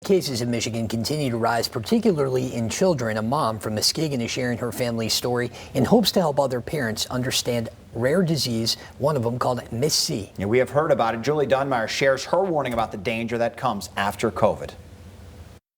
cases in Michigan continue to rise, particularly in children. A mom from Muskegon is sharing her family's story in hopes to help other parents understand rare disease, one of them called Miss C. Yeah, we have heard about it. Julie Dunmeyer shares her warning about the danger that comes after COVID.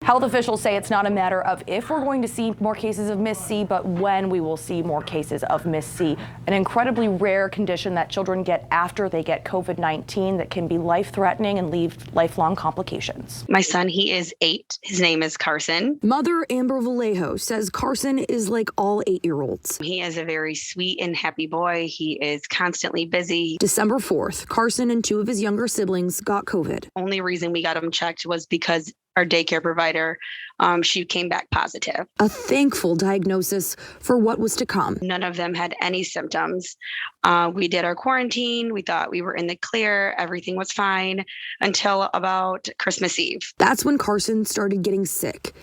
Health officials say it's not a matter of if we're going to see more cases of Miss C, but when we will see more cases of Miss C, an incredibly rare condition that children get after they get COVID-19 that can be life-threatening and leave lifelong complications. My son, he is 8. His name is Carson. Mother Amber Vallejo says Carson is like all 8-year-olds. He is a very sweet and happy boy. He is constantly busy. December 4th, Carson and 2 of his younger siblings got COVID. Only reason we got him checked was because our daycare provider, she came back positive. A thankful diagnosis for what was to come. None of them had any symptoms. We did our quarantine. We thought we were in the clear. Everything was fine until about Christmas Eve. That's when Carson started getting sick.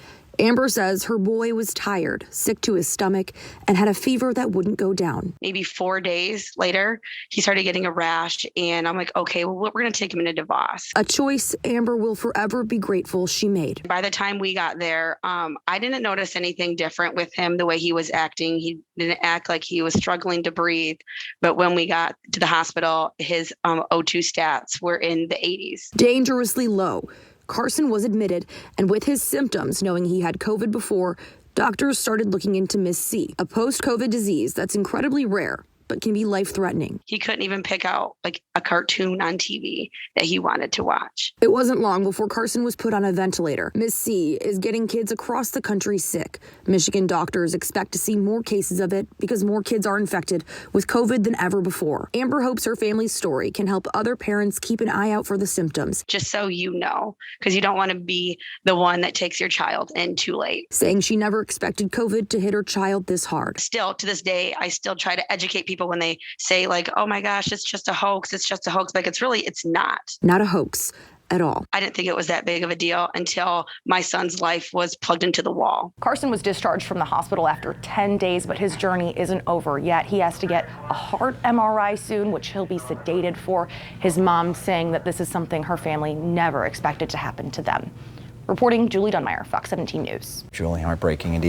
Amber says her boy was tired, sick to his stomach, and had a fever that wouldn't go down. Maybe 4 days later, he started getting a rash, and I'm like, okay, well, we're going to take him into DeVos. A choice Amber will forever be grateful she made. By the time we got there, I didn't notice anything different with him, the way he was acting. He didn't act like he was struggling to breathe. But when we got to the hospital, his O2 stats were in the 80s. Dangerously low. Carson was admitted, and with his symptoms, knowing he had COVID before, doctors started looking into Miss C, a post-COVID disease that's incredibly rare, but can be life-threatening. He couldn't even pick out like a cartoon on TV that he wanted to watch. It wasn't long before Carson was put on a ventilator. Miss C is getting kids across the country sick. Michigan doctors expect to see more cases of it because more kids are infected with COVID than ever before. Amber hopes her family's story can help other parents keep an eye out for the symptoms. Just so you know, because you don't want to be the one that takes your child in too late. Saying she never expected COVID to hit her child this hard. Still, to this day, I still try to educate people when they say like, oh my gosh, it's just a hoax. It's just a hoax. Like it's not. Not a hoax at all. I didn't think it was that big of a deal until my son's life was plugged into the wall. Carson was discharged from the hospital after 10 days, but his journey isn't over yet. He has to get a heart MRI soon, which he'll be sedated for. His mom saying that this is something her family never expected to happen to them. Reporting, Julie Dunmeyer, Fox 17 News. Julie, heartbreaking indeed.